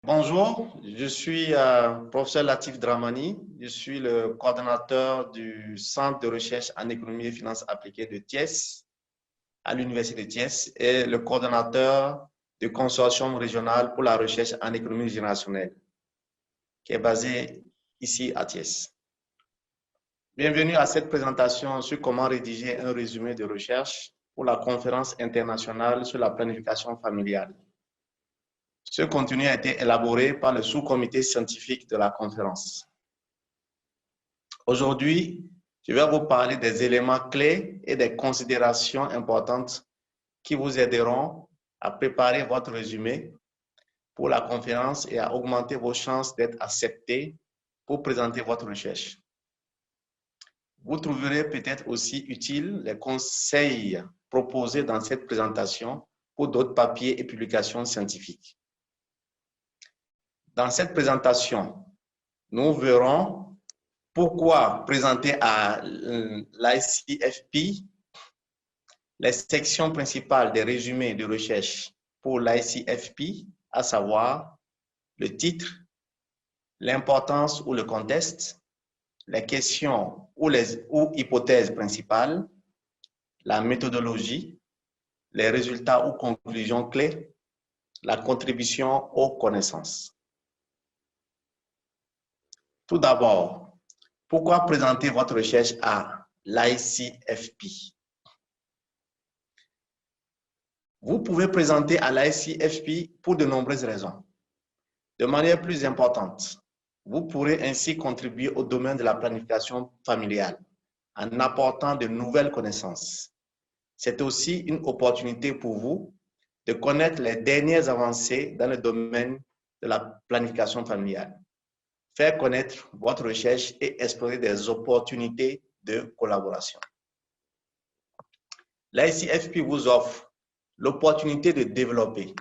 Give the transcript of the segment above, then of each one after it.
Bonjour, je suis professeur Latif Dramani. Je suis le coordonnateur du Centre de recherche en économie et finances appliquées de Thiès, à l'Université de Thiès, et le coordonnateur du consortium régional pour la recherche en économie générationnelle, qui est basé ici à Thiès. Bienvenue à cette présentation sur comment rédiger un résumé de recherche pour la conférence internationale sur la planification familiale. Ce contenu a été élaboré par le sous-comité scientifique de la conférence. Aujourd'hui, je vais vous parler des éléments clés et des considérations importantes qui vous aideront à préparer votre résumé pour la conférence et à augmenter vos chances d'être accepté pour présenter votre recherche. Vous trouverez peut-être aussi utiles les conseils proposés dans cette présentation pour d'autres papiers et publications scientifiques. Dans cette présentation, nous verrons pourquoi présenter à l'ICFP les sections principales des résumés de recherche pour l'ICFP, à savoir le titre, l'importance ou le contexte, les questions ou hypothèses principales, la méthodologie, les résultats ou conclusions clés, la contribution aux connaissances. Tout d'abord, pourquoi présenter votre recherche à l'ICFP? Vous pouvez présenter à l'ICFP pour de nombreuses raisons. De manière plus importante, vous pourrez ainsi contribuer au domaine de la planification familiale en apportant de nouvelles connaissances. C'est aussi une opportunité pour vous de connaître les dernières avancées dans le domaine de la planification familiale, faire connaître votre recherche et explorer des opportunités de collaboration. L'ICFP vous offre l'opportunité de développer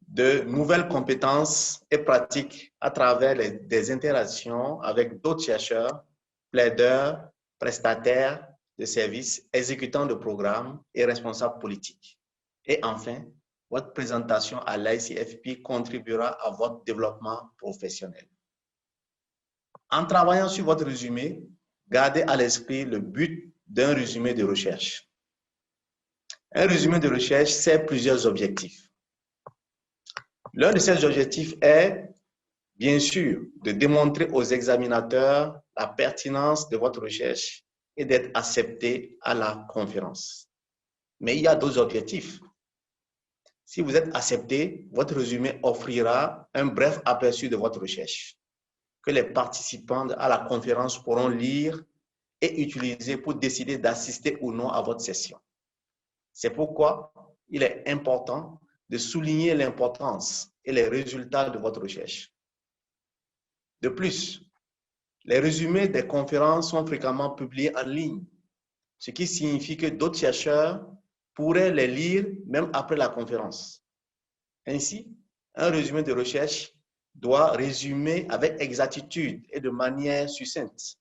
de nouvelles compétences et pratiques à travers des interactions avec d'autres chercheurs, plaideurs, prestataires de services, exécutants de programmes et responsables politiques. Et enfin, votre présentation à l'ICFP contribuera à votre développement professionnel. En travaillant sur votre résumé, gardez à l'esprit le but d'un résumé de recherche. Un résumé de recherche sert plusieurs objectifs. L'un de ces objectifs est, bien sûr, de démontrer aux examinateurs la pertinence de votre recherche et d'être accepté à la conférence. Mais il y a d'autres objectifs. Si vous êtes accepté, votre résumé offrira un bref aperçu de votre recherche que les participants à la conférence pourront lire et utiliser pour décider d'assister ou non à votre session. C'est pourquoi il est important de souligner l'importance et les résultats de votre recherche. De plus, les résumés des conférences sont fréquemment publiés en ligne, ce qui signifie que d'autres chercheurs pourraient les lire même après la conférence. Ainsi, un résumé de recherche doit résumer avec exactitude et de manière succincte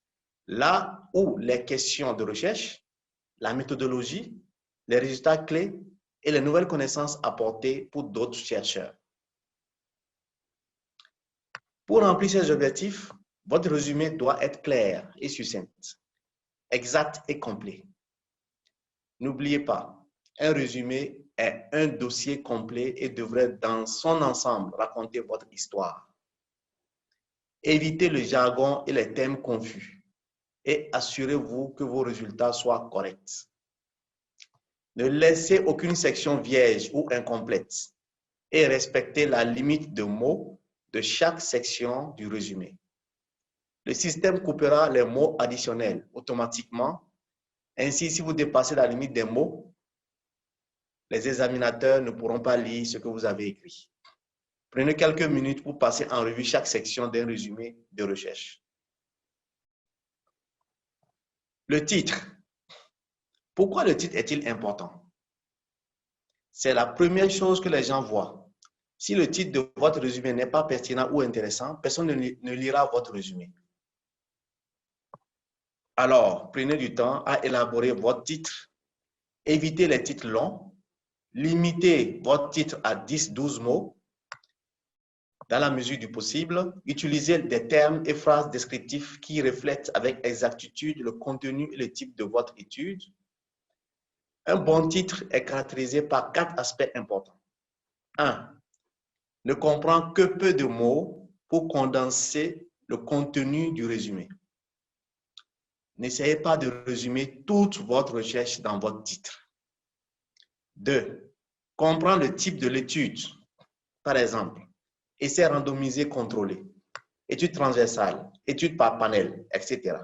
là où les questions de recherche, la méthodologie, les résultats clés et les nouvelles connaissances apportées pour d'autres chercheurs. Pour remplir ces objectifs, votre résumé doit être clair et succinct, exact et complet. N'oubliez pas, un résumé est un dossier complet et devrait dans son ensemble raconter votre histoire. Évitez le jargon et les thèmes confus et assurez-vous que vos résultats soient corrects. Ne laissez aucune section vierge ou incomplète et respectez la limite de mots de chaque section du résumé. Le système coupera les mots additionnels automatiquement. Ainsi, si vous dépassez la limite des mots, les examinateurs ne pourront pas lire ce que vous avez écrit. Prenez quelques minutes pour passer en revue chaque section d'un résumé de recherche. Le titre. Pourquoi le titre est-il important? C'est la première chose que les gens voient. Si le titre de votre résumé n'est pas pertinent ou intéressant, personne ne lira votre résumé. Alors, prenez du temps à élaborer votre titre. Évitez les titres longs. Limitez votre titre à 10-12 mots. Dans la mesure du possible, utilisez des termes et phrases descriptifs qui reflètent avec exactitude le contenu et le type de votre étude. Un bon titre est caractérisé par 4 aspects importants. 1. Ne comprend que peu de mots pour condenser le contenu du résumé. N'essayez pas de résumer toute votre recherche dans votre titre. 2. Comprendre le type de l'étude. Par exemple, essai randomisé contrôlé, étude transversale, étude par panel, etc.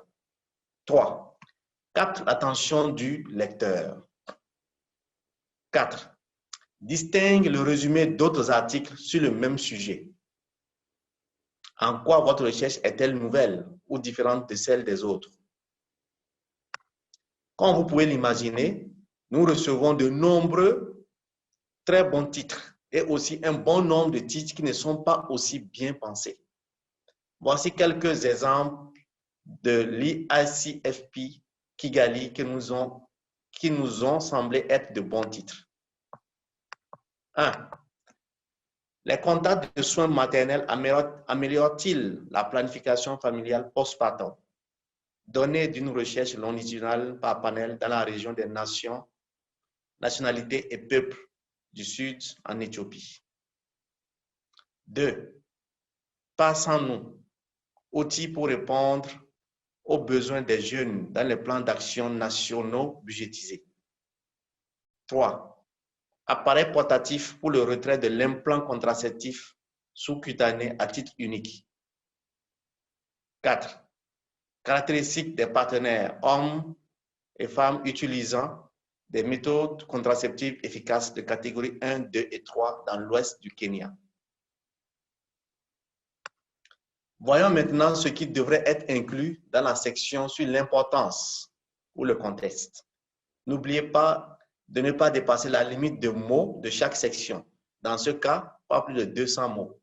3. Capte l'attention du lecteur. 4. Distingue le résumé d'autres articles sur le même sujet. En quoi votre recherche est-elle nouvelle ou différente de celle des autres? Comme vous pouvez l'imaginer, nous recevons de nombreux très bons titres et aussi un bon nombre de titres qui ne sont pas aussi bien pensés. Voici quelques exemples de l'IICFP Kigali qui nous ont semblé être de bons titres. 1. Les contacts de soins maternels améliorent-ils la planification familiale postpartum? Données d'une recherche longitudinale par panel dans la région des nations, nationalités et peuples du Sud en Éthiopie. 2. Passons-nous, outils pour répondre aux besoins des jeunes dans les plans d'action nationaux budgétisés. 3. Appareil portatif pour le retrait de l'implant contraceptif sous-cutané à titre unique. 4. Caractéristiques des partenaires hommes et femmes utilisant des méthodes contraceptives efficaces de catégorie 1, 2 et 3 dans l'ouest du Kenya. Voyons maintenant ce qui devrait être inclus dans la section sur l'importance ou le contexte. N'oubliez pas de ne pas dépasser la limite de mots de chaque section. Dans ce cas, pas plus de 200 mots.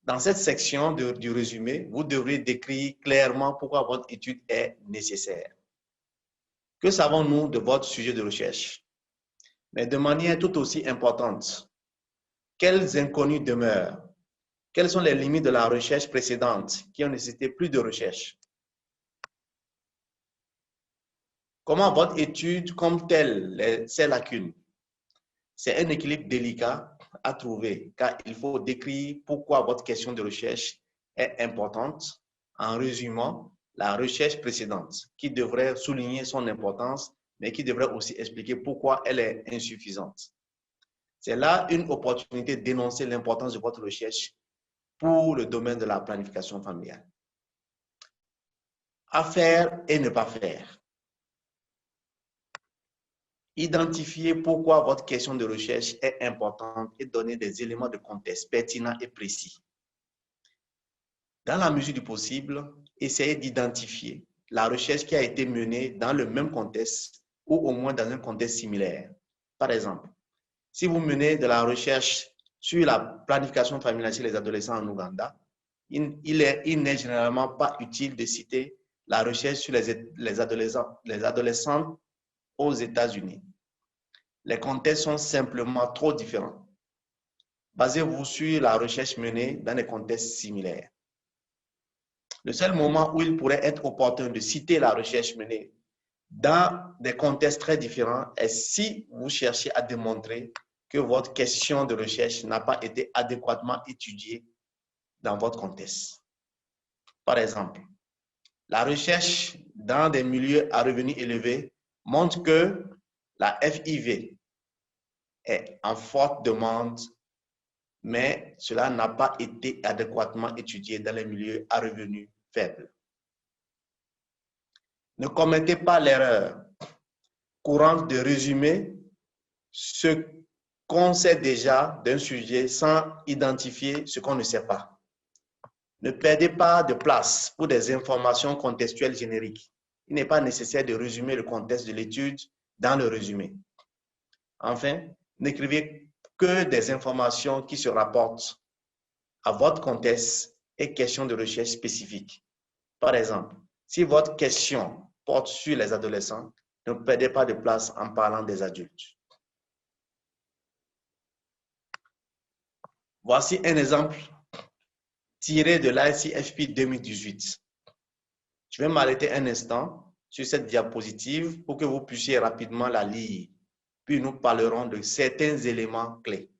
Dans cette section du résumé, vous devrez décrire clairement pourquoi votre étude est nécessaire. Que savons-nous de votre sujet de recherche? Mais de manière tout aussi importante, quels inconnus demeurent? Quelles sont les limites de la recherche précédente qui ont nécessité plus de recherche? Comment votre étude compte-t-elle ces lacunes? C'est un équilibre délicat à trouver car il faut décrire pourquoi votre question de recherche est importante en résumant la recherche précédente qui devrait souligner son importance mais qui devrait aussi expliquer pourquoi elle est insuffisante. C'est là une opportunité d'énoncer l'importance de votre recherche pour le domaine de la planification familiale. À faire et ne pas faire. Identifiez pourquoi votre question de recherche est importante et donner des éléments de contexte pertinents et précis. Dans la mesure du possible, essayez d'identifier la recherche qui a été menée dans le même contexte ou au moins dans un contexte similaire. Par exemple, si vous menez de la recherche sur la planification familiale chez les adolescents en Ouganda, il n'est généralement pas utile de citer la recherche sur les adolescents aux États-Unis. Les contextes sont simplement trop différents. Basez-vous sur la recherche menée dans des contextes similaires. Le seul moment où il pourrait être opportun de citer la recherche menée dans des contextes très différents est si vous cherchez à démontrer que votre question de recherche n'a pas été adéquatement étudiée dans votre contexte. Par exemple, la recherche dans des milieux à revenus élevés montre que la FIV est en forte demande, mais cela n'a pas été adéquatement étudié dans les milieux à revenus faibles. Ne commettez pas l'erreur courante de résumer ce qu'on sait déjà d'un sujet sans identifier ce qu'on ne sait pas. Ne perdez pas de place pour des informations contextuelles génériques. Il n'est pas nécessaire de résumer le contexte de l'étude dans le résumé. Enfin, n'écrivez que des informations qui se rapportent à votre contexte et questions de recherche spécifiques. Par exemple, si votre question porte sur les adolescents, ne perdez pas de place en parlant des adultes. Voici un exemple tiré de l'ICFP 2018. Je vais m'arrêter un instant sur cette diapositive pour que vous puissiez rapidement la lire. Puis nous parlerons de certains éléments clés.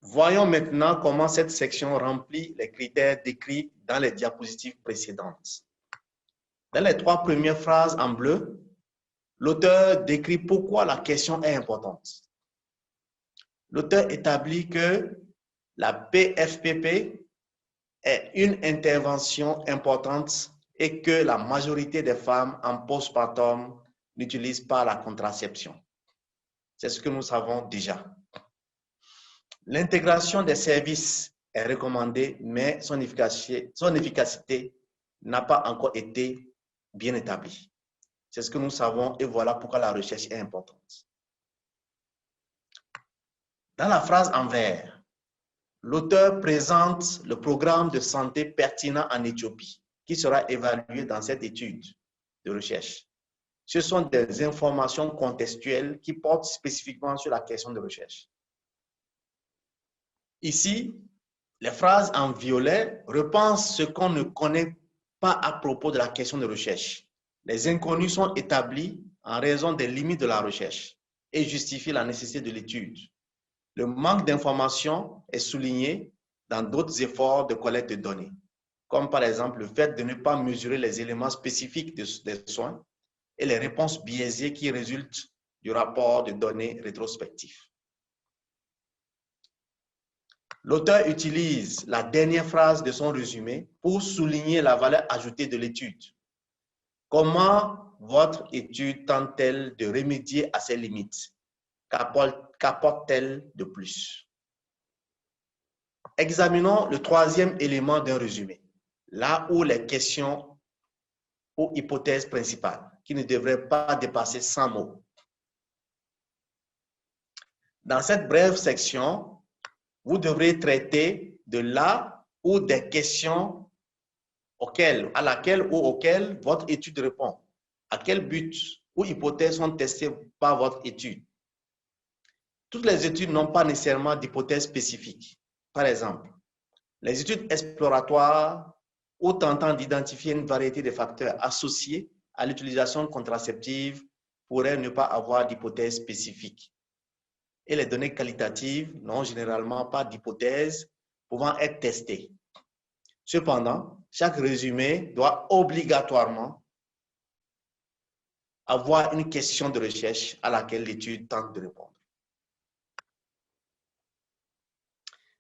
Voyons maintenant comment cette section remplit les critères décrits dans les diapositives précédentes. Dans les 3 premières phrases en bleu, l'auteur décrit pourquoi la question est importante. L'auteur établit que la PFPP est une intervention importante et que la majorité des femmes en postpartum n'utilisent pas la contraception. C'est ce que nous savons déjà. L'intégration des services est recommandée, mais son efficacité n'a pas encore été bien établie. C'est ce que nous savons et voilà pourquoi la recherche est importante. Dans la phrase en vert, l'auteur présente le programme de santé pertinent en Éthiopie qui sera évalué dans cette étude de recherche. Ce sont des informations contextuelles qui portent spécifiquement sur la question de recherche. Ici, les phrases en violet repensent ce qu'on ne connaît pas à propos de la question de recherche. Les inconnus sont établis en raison des limites de la recherche et justifient la nécessité de l'étude. Le manque d'informations est souligné dans d'autres efforts de collecte de données, comme par exemple le fait de ne pas mesurer les éléments spécifiques des soins et les réponses biaisées qui résultent du rapport de données rétrospectif. L'auteur utilise la dernière phrase de son résumé pour souligner la valeur ajoutée de l'étude. Comment votre étude tente-t-elle de remédier à ces limites? Qu'apporte-t-elle de plus? Examinons le 3e élément d'un résumé, là où les questions ou hypothèses principales, qui ne devraient pas dépasser 100 mots. Dans cette brève section, vous devrez traiter de là où des questions à laquelle ou auquel votre étude répond. À quel but ou hypothèses sont testées par votre étude? Toutes les études n'ont pas nécessairement d'hypothèses spécifiques. Par exemple, les études exploratoires ou tentant d'identifier une variété de facteurs associés à l'utilisation contraceptive pourraient ne pas avoir d'hypothèse spécifique. Et les données qualitatives n'ont généralement pas d'hypothèse pouvant être testées. Cependant, chaque résumé doit obligatoirement avoir une question de recherche à laquelle l'étude tente de répondre.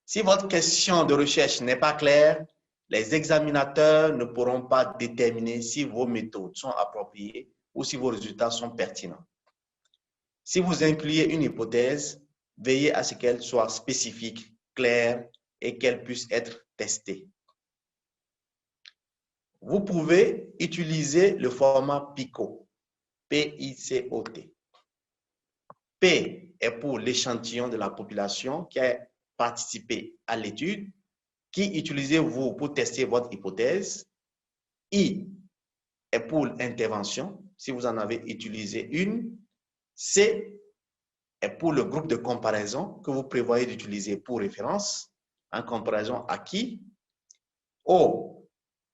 Si votre question de recherche n'est pas claire, les examinateurs ne pourront pas déterminer si vos méthodes sont appropriées ou si vos résultats sont pertinents. Si vous incluez une hypothèse, veillez à ce qu'elle soit spécifique, claire et qu'elle puisse être testée. Vous pouvez utiliser le format PICOT, P-I-C-O-T. P est pour l'échantillon de la population qui a participé à l'étude. Qui utilisez-vous pour tester votre hypothèse? I est pour intervention, si vous en avez utilisé une. C est pour le groupe de comparaison que vous prévoyez d'utiliser pour référence, en comparaison à qui. O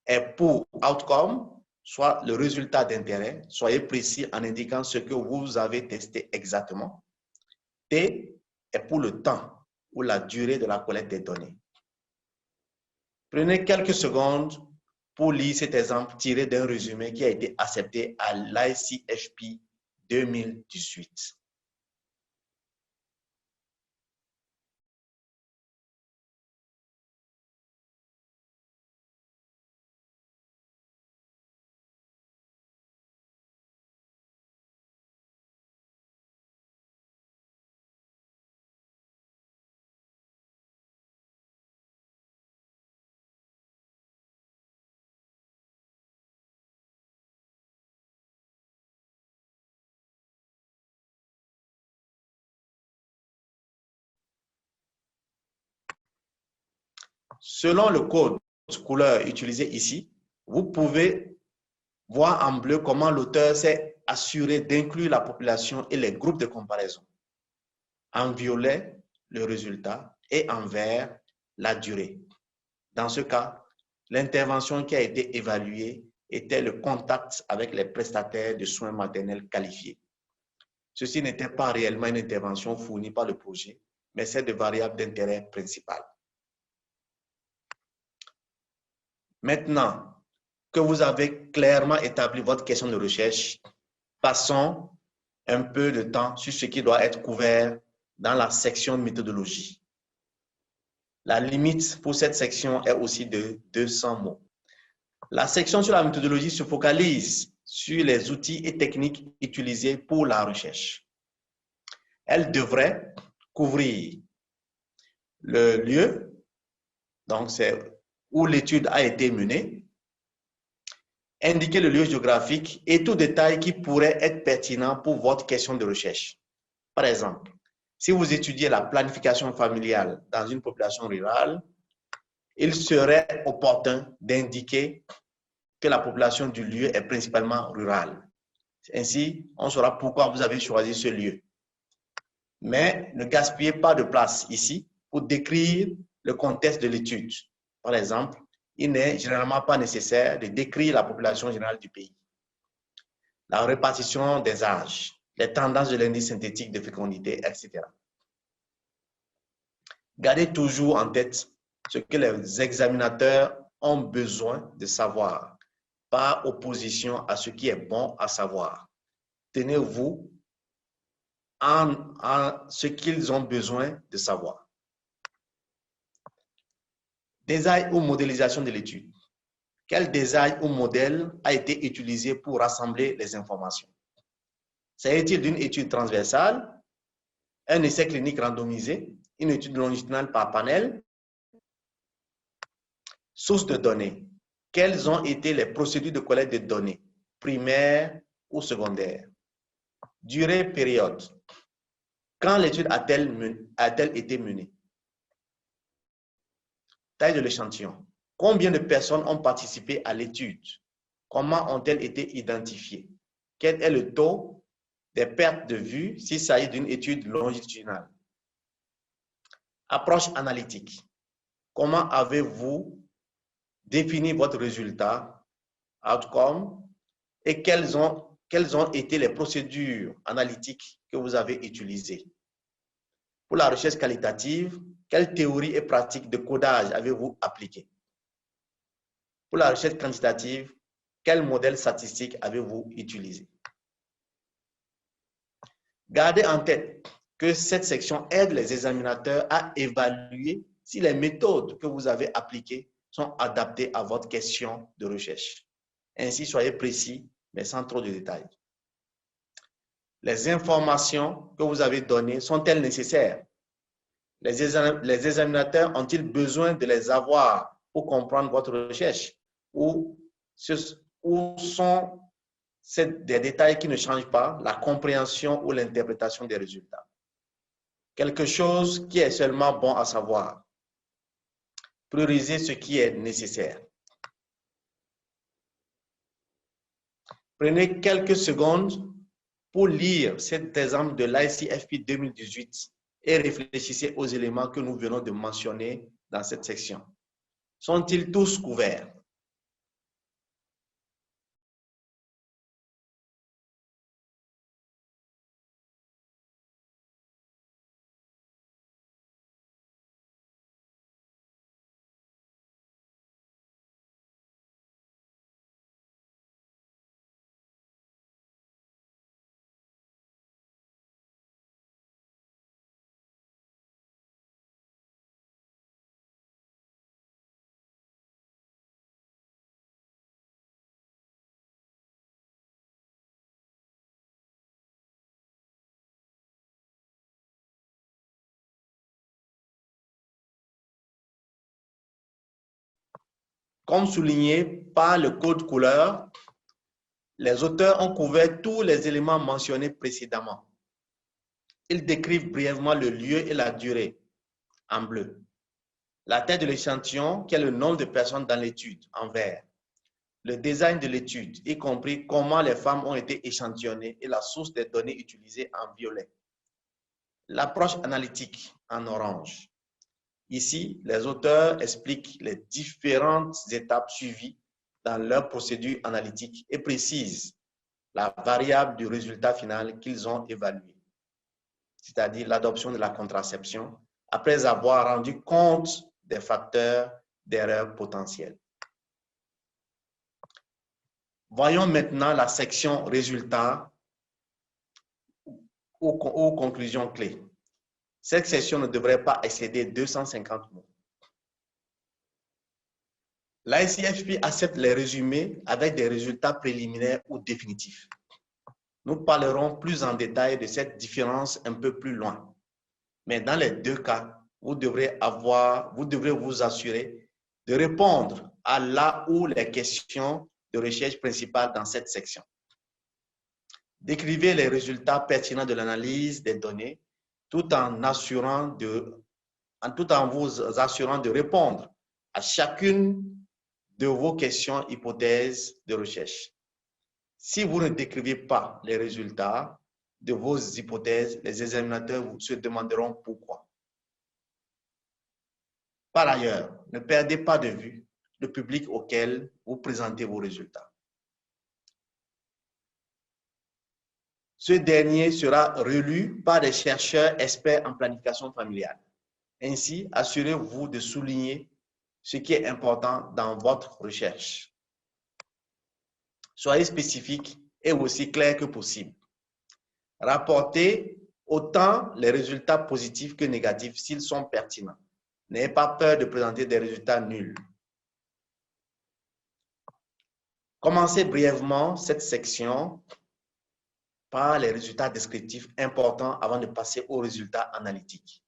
est pour outcome, soit le résultat d'intérêt. Soyez précis en indiquant ce que vous avez testé exactement. T est pour le temps ou la durée de la collecte des données. Prenez quelques secondes pour lire cet exemple tiré d'un résumé qui a été accepté à l'ICHP 2018. Selon le code couleur utilisé ici, vous pouvez voir en bleu comment l'auteur s'est assuré d'inclure la population et les groupes de comparaison. En violet, le résultat et en vert, la durée. Dans ce cas, l'intervention qui a été évaluée était le contact avec les prestataires de soins maternels qualifiés. Ceci n'était pas réellement une intervention fournie par le projet, mais c'est de variables d'intérêt principales. Maintenant que vous avez clairement établi votre question de recherche, passons un peu de temps sur ce qui doit être couvert dans la section méthodologie. La limite pour cette section est aussi de 200 mots. La section sur la méthodologie se focalise sur les outils et techniques utilisés pour la recherche. Elle devrait couvrir le lieu, donc c'est où l'étude a été menée, indiquer le lieu géographique et tout détail qui pourrait être pertinent pour votre question de recherche. Par exemple, si vous étudiez la planification familiale dans une population rurale, il serait opportun d'indiquer que la population du lieu est principalement rurale. Ainsi, on saura pourquoi vous avez choisi ce lieu. Mais ne gaspillez pas de place ici pour décrire le contexte de l'étude. Par exemple, il n'est généralement pas nécessaire de décrire la population générale du pays, la répartition des âges, les tendances de l'indice synthétique de fécondité, etc. Gardez toujours en tête ce que les examinateurs ont besoin de savoir, par opposition à ce qui est bon à savoir. Tenez-vous en ce qu'ils ont besoin de savoir. Design ou modélisation de l'étude. Quel design ou modèle a été utilisé pour rassembler les informations? S'agit-il d'une étude transversale, un essai clinique randomisé, une étude longitudinale par panel? Source de données. Quelles ont été les procédures de collecte de données, primaires ou secondaires? Durée, période. Quand l'étude a-t-elle été menée? Taille de l'échantillon. Combien de personnes ont participé à l'étude? Comment ont-elles été identifiées? Quel est le taux des pertes de vue s'il s'agit d'une étude longitudinale? Approche analytique. Comment avez-vous défini votre résultat, outcome, et quelles ont été les procédures analytiques que vous avez utilisées? Pour la recherche qualitative, quelle théorie et pratique de codage avez-vous appliqué? Pour la recherche quantitative, quel modèle statistique avez-vous utilisé? Gardez en tête que cette section aide les examinateurs à évaluer si les méthodes que vous avez appliquées sont adaptées à votre question de recherche. Ainsi, soyez précis, mais sans trop de détails. Les informations que vous avez données sont-elles nécessaires? Les examinateurs ont-ils besoin de les avoir pour comprendre votre recherche? Ou sont des détails qui ne changent pas la compréhension ou l'interprétation des résultats? Quelque chose qui est seulement bon à savoir. Prioriser ce qui est nécessaire. Prenez quelques secondes pour lire cet exemple de l'ICFP 2018 et réfléchissez aux éléments que nous venons de mentionner dans cette section. Sont-ils tous couverts? Comme souligné par le code couleur, les auteurs ont couvert tous les éléments mentionnés précédemment. Ils décrivent brièvement le lieu et la durée en bleu, la taille de l'échantillon, qui est le nombre de personnes dans l'étude en vert, le design de l'étude, y compris comment les femmes ont été échantillonnées et la source des données utilisées en violet, l'approche analytique en orange. Ici, les auteurs expliquent les différentes étapes suivies dans leur procédure analytique et précisent la variable du résultat final qu'ils ont évalué, c'est-à-dire l'adoption de la contraception, après avoir rendu compte des facteurs d'erreur potentiels. Voyons maintenant la section résultats ou conclusions clés. Cette section ne devrait pas excéder 250 mots. L'ICFP accepte les résumés avec des résultats préliminaires ou définitifs. Nous parlerons plus en détail de cette différence un peu plus loin. Mais dans les deux cas, vous devrez vous assurer de répondre à la ou les questions de recherche principales dans cette section. Décrivez les résultats pertinents de l'analyse des données tout en vous assurant de répondre à chacune de vos questions hypothèses de recherche. Si vous ne décrivez pas les résultats de vos hypothèses, les examinateurs se demanderont pourquoi. Par ailleurs, ne perdez pas de vue le public auquel vous présentez vos résultats. Ce dernier sera relu par des chercheurs experts en planification familiale. Ainsi, assurez-vous de souligner ce qui est important dans votre recherche. Soyez spécifique et aussi clair que possible. Rapportez autant les résultats positifs que négatifs s'ils sont pertinents. N'ayez pas peur de présenter des résultats nuls. Commencez brièvement cette section par les résultats descriptifs importants avant de passer aux résultats analytiques.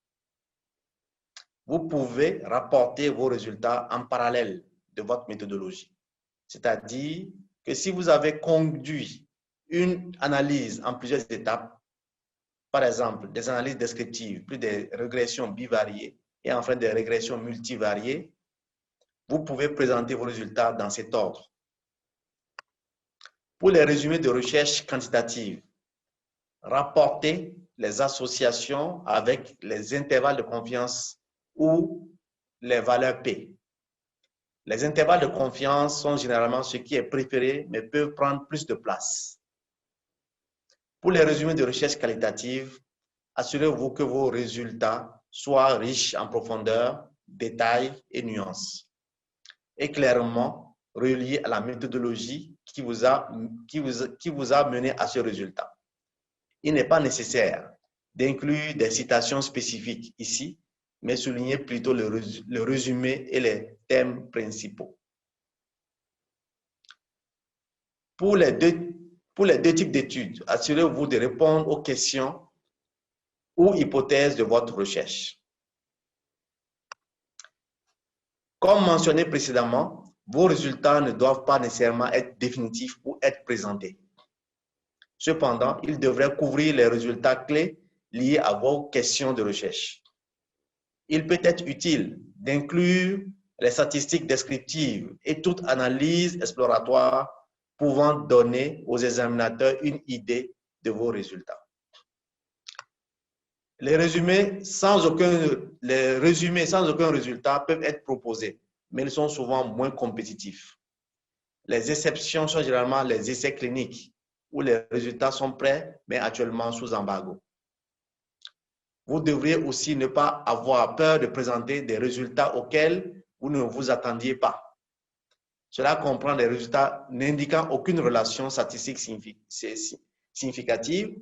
Vous pouvez rapporter vos résultats en parallèle de votre méthodologie. C'est-à-dire que si vous avez conduit une analyse en plusieurs étapes, par exemple des analyses descriptives, puis des régressions bivariées et enfin des régressions multivariées, vous pouvez présenter vos résultats dans cet ordre. Pour les résumés de recherche quantitative, rapportez les associations avec les intervalles de confiance ou les valeurs P. Les intervalles de confiance sont généralement ce qui est préféré, mais peuvent prendre plus de place. Pour les résumés de recherche qualitative, assurez-vous que vos résultats soient riches en profondeur, détails et nuances, et clairement reliés à la méthodologie qui vous a mené à ce résultat. Il n'est pas nécessaire d'inclure des citations spécifiques ici, mais soulignez plutôt le résumé et les thèmes principaux. Pour les deux types d'études, assurez-vous de répondre aux questions ou hypothèses de votre recherche. Comme mentionné précédemment, vos résultats ne doivent pas nécessairement être définitifs ou être présentés. Cependant, ils devraient couvrir les résultats clés liés à vos questions de recherche. Il peut être utile d'inclure les statistiques descriptives et toute analyse exploratoire pouvant donner aux examinateurs une idée de vos résultats. Les résumés sans aucun résultat peuvent être proposés, mais ils sont souvent moins compétitifs. Les exceptions sont généralement les essais cliniques, où les résultats sont prêts, mais actuellement sous embargo. Vous devriez aussi ne pas avoir peur de présenter des résultats auxquels vous ne vous attendiez pas. Cela comprend des résultats n'indiquant aucune relation statistique significative,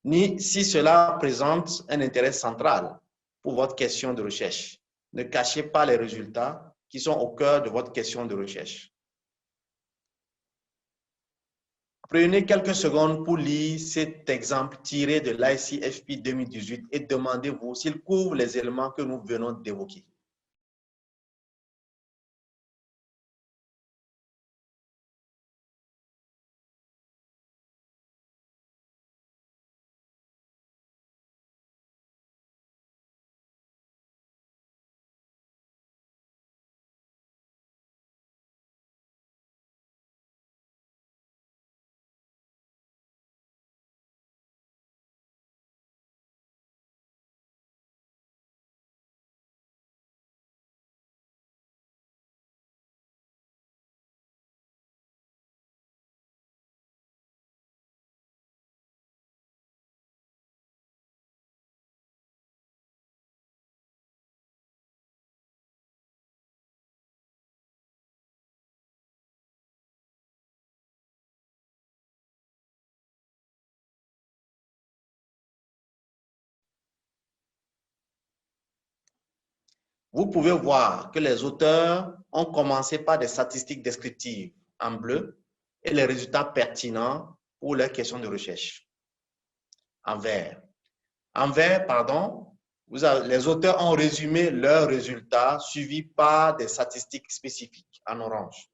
ni si cela présente un intérêt central pour votre question de recherche. Ne cachez pas les résultats qui sont au cœur de votre question de recherche. Prenez quelques secondes pour lire cet exemple tiré de l'ICFP 2018 et demandez-vous s'il couvre les éléments que nous venons d'évoquer. Vous pouvez voir que les auteurs ont commencé par des statistiques descriptives en bleu et les résultats pertinents pour leurs questions de recherche en vert. En vert, pardon, les auteurs ont résumé leurs résultats suivis par des statistiques spécifiques en orange.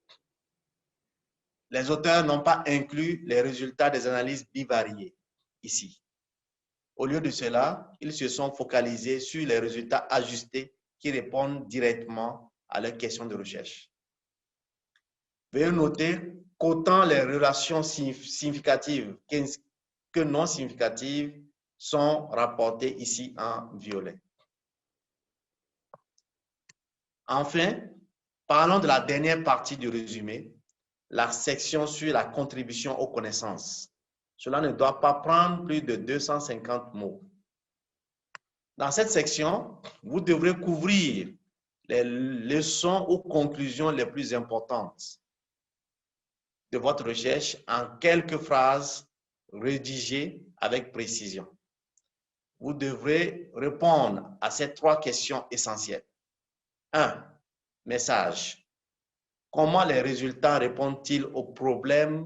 Les auteurs n'ont pas inclus les résultats des analyses bivariées ici. Au lieu de cela, ils se sont focalisés sur les résultats ajustés qui répondent directement à leurs questions de recherche. Veuillez noter qu'autant les relations significatives que non significatives sont rapportées ici en violet. Enfin, parlons de la dernière partie du résumé, la section sur la contribution aux connaissances. Cela ne doit pas prendre plus de 250 mots. Dans cette section, vous devrez couvrir les leçons ou conclusions les plus importantes de votre recherche en quelques phrases rédigées avec précision. Vous devrez répondre à ces 3 questions essentielles. 1. Message. Comment les résultats répondent-ils aux problèmes,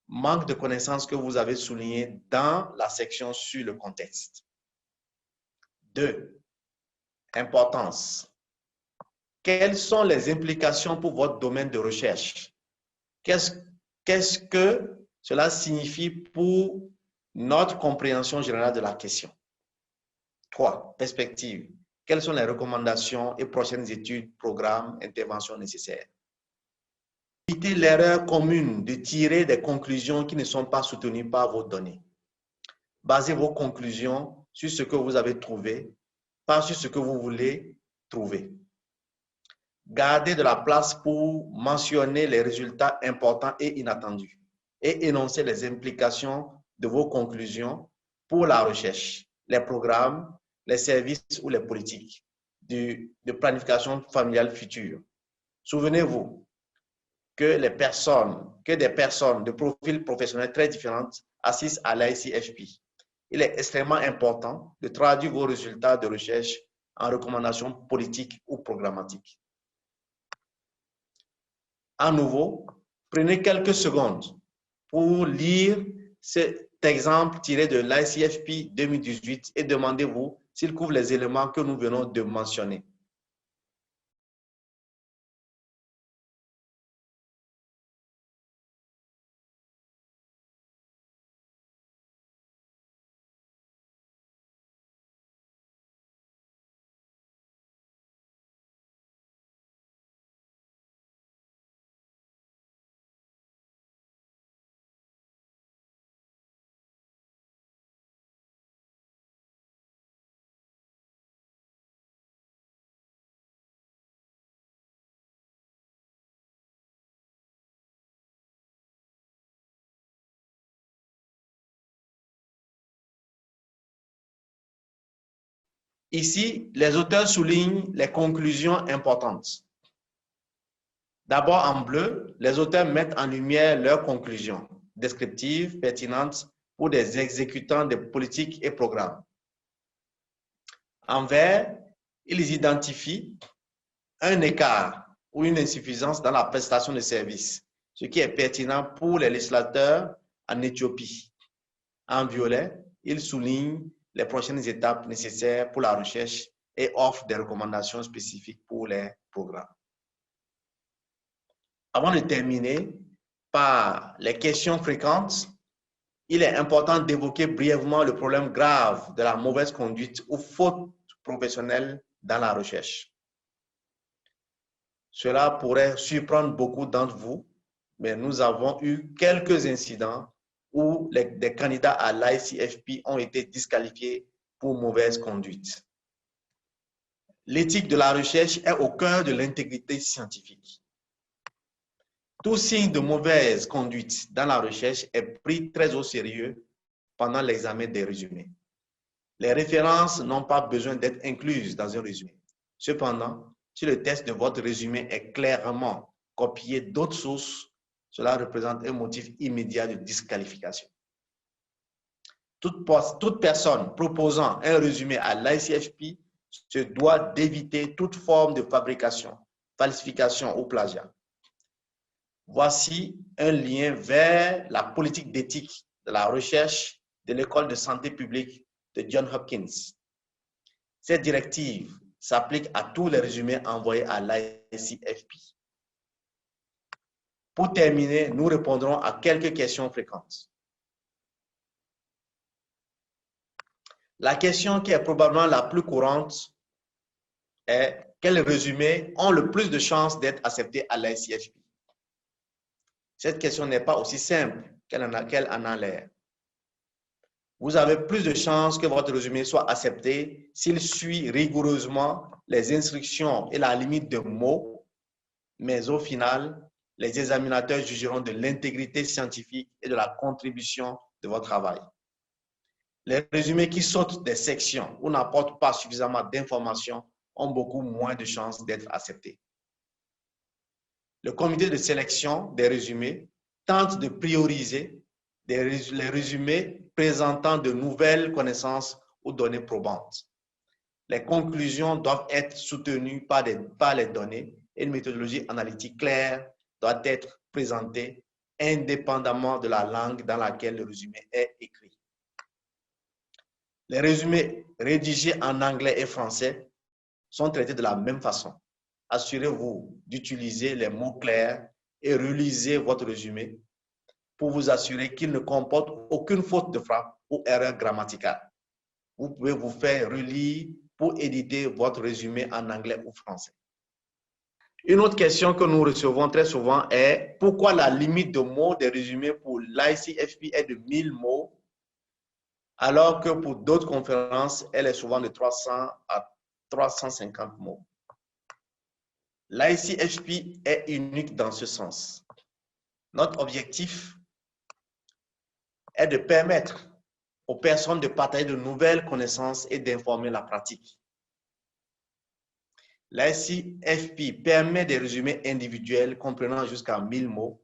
manque de connaissances que vous avez souligné dans la section sur le contexte? 2. Importance. Quelles sont les implications pour votre domaine de recherche? Qu'est-ce que cela signifie pour notre compréhension générale de la question? 3. Perspective. Quelles sont les recommandations et prochaines études, programmes, interventions nécessaires? Évitez l'erreur commune de tirer des conclusions qui ne sont pas soutenues par vos données. Basez vos conclusions sur ce que vous avez trouvé, pas sur ce que vous voulez trouver. Gardez de la place pour mentionner les résultats importants et inattendus et énoncer les implications de vos conclusions pour la recherche, les programmes, les services ou les politiques de planification familiale future. Souvenez-vous que des personnes de profils professionnels très différentes assistent à l'ICFP. Il est extrêmement important de traduire vos résultats de recherche en recommandations politiques ou programmatiques. À nouveau, prenez quelques secondes pour lire cet exemple tiré de l'ICFP 2018 et demandez-vous s'il couvre les éléments que nous venons de mentionner. Ici, les auteurs soulignent les conclusions importantes. D'abord, en bleu, les auteurs mettent en lumière leurs conclusions descriptives, pertinentes pour des exécutants de politiques et programmes. En vert, ils identifient un écart ou une insuffisance dans la prestation de services, ce qui est pertinent pour les législateurs en Éthiopie. En violet, ils soulignent les prochaines étapes nécessaires pour la recherche et offrent des recommandations spécifiques pour les programmes. Avant de terminer par les questions fréquentes, il est important d'évoquer brièvement le problème grave de la mauvaise conduite ou faute professionnelle dans la recherche. Cela pourrait surprendre beaucoup d'entre vous, mais nous avons eu quelques incidents où des candidats à l'ICFP ont été disqualifiés pour mauvaise conduite. L'éthique de la recherche est au cœur de l'intégrité scientifique. Tout signe de mauvaise conduite dans la recherche est pris très au sérieux pendant l'examen des résumés. Les références n'ont pas besoin d'être incluses dans un résumé. Cependant, si le texte de votre résumé est clairement copié d'autres sources, cela représente un motif immédiat de disqualification. Toute personne proposant un résumé à l'ICFP se doit d'éviter toute forme de fabrication, falsification ou plagiat. Voici un lien vers la politique d'éthique de la recherche de l'École de santé publique de Johns Hopkins. Cette directive s'applique à tous les résumés envoyés à l'ICFP. Pour terminer, nous répondrons à quelques questions fréquentes. La question qui est probablement la plus courante est: quels résumés ont le plus de chances d'être acceptés à l'ICFP? Cette question n'est pas aussi simple qu'elle en a l'air. Vous avez plus de chances que votre résumé soit accepté s'il suit rigoureusement les instructions et la limite de mots, mais au final, les examinateurs jugeront de l'intégrité scientifique et de la contribution de votre travail. Les résumés qui sautent des sections ou n'apportent pas suffisamment d'informations ont beaucoup moins de chances d'être acceptés. Le comité de sélection des résumés tente de prioriser les résumés présentant de nouvelles connaissances ou données probantes. Les conclusions doivent être soutenues par les données et une méthodologie analytique claire doit être présentée indépendamment de la langue dans laquelle le résumé est écrit. Les résumés rédigés en anglais et français sont traités de la même façon. Assurez-vous d'utiliser les mots clairs et relisez votre résumé pour vous assurer qu'il ne comporte aucune faute de frappe ou erreur grammaticale. Vous pouvez vous faire relire pour éditer votre résumé en anglais ou français. Une autre question que nous recevons très souvent est: pourquoi la limite de mots des résumés pour l'ICFP est de 1000 mots alors que pour d'autres conférences, elle est souvent de 300 à 350 mots? L'ICFP est unique dans ce sens. Notre objectif est de permettre aux personnes de partager de nouvelles connaissances et d'informer la pratique. L'ICFP permet des résumés individuels comprenant jusqu'à 1000 mots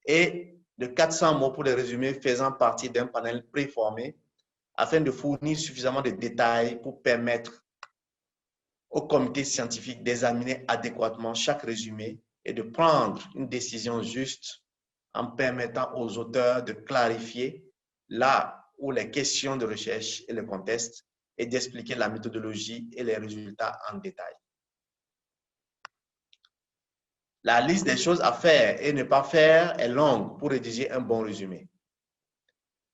et de 400 mots pour des résumés faisant partie d'un panel préformé afin de fournir suffisamment de détails pour permettre au comité scientifique d'examiner adéquatement chaque résumé et de prendre une décision juste en permettant aux auteurs de clarifier là où les questions de recherche et le contexte et d'expliquer la méthodologie et les résultats en détail. La liste des choses à faire et ne pas faire est longue pour rédiger un bon résumé.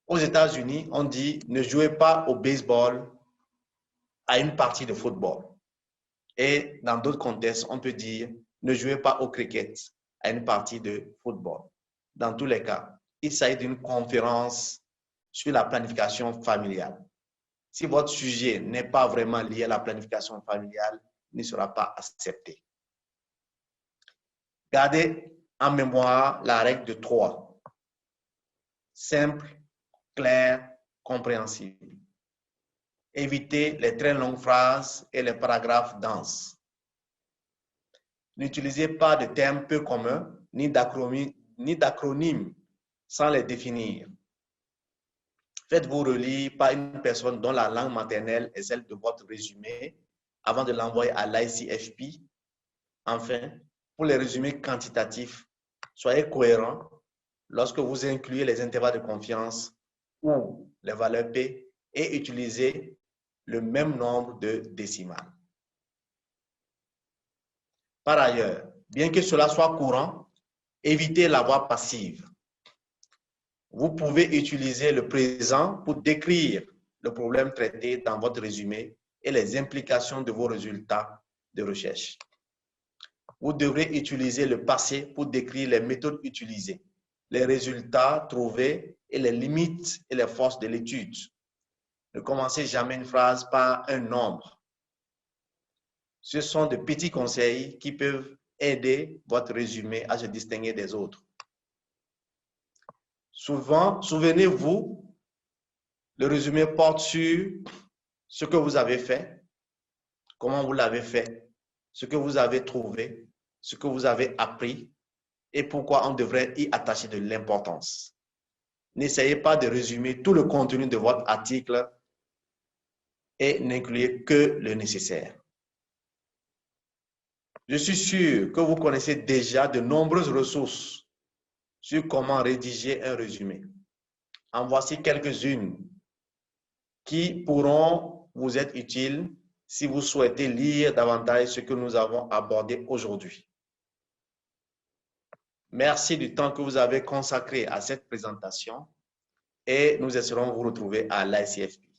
Aux États-Unis, on dit ne jouez pas au baseball à une partie de football. Et dans d'autres contextes, on peut dire ne jouez pas au cricket à une partie de football. Dans tous les cas, il s'agit d'une conférence sur la planification familiale. Si votre sujet n'est pas vraiment lié à la planification familiale, il ne sera pas accepté. Gardez en mémoire la règle de 3. Simple, clair, compréhensible. Évitez les très longues phrases et les paragraphes denses. N'utilisez pas de termes peu communs ni d'acronymes sans les définir. Faites-vous relire par une personne dont la langue maternelle est celle de votre résumé avant de l'envoyer à l'ICFP. Enfin, pour les résumés quantitatifs, soyez cohérents lorsque vous incluez les intervalles de confiance ou les valeurs P et utilisez le même nombre de décimales. Par ailleurs, bien que cela soit courant, évitez la voix passive. Vous pouvez utiliser le présent pour décrire le problème traité dans votre résumé et les implications de vos résultats de recherche. Vous devrez utiliser le passé pour décrire les méthodes utilisées, les résultats trouvés et les limites et les forces de l'étude. Ne commencez jamais une phrase par un nombre. Ce sont de petits conseils qui peuvent aider votre résumé à se distinguer des autres. Souvent, souvenez-vous, le résumé porte sur ce que vous avez fait, comment vous l'avez fait, ce que vous avez trouvé, ce que vous avez appris et pourquoi on devrait y attacher de l'importance. N'essayez pas de résumer tout le contenu de votre article et n'incluez que le nécessaire. Je suis sûr que vous connaissez déjà de nombreuses ressources sur comment rédiger un résumé. En voici quelques-unes qui pourront vous être utiles si vous souhaitez lire davantage ce que nous avons abordé aujourd'hui. Merci du temps que vous avez consacré à cette présentation et nous espérons vous retrouver à l'ICFP.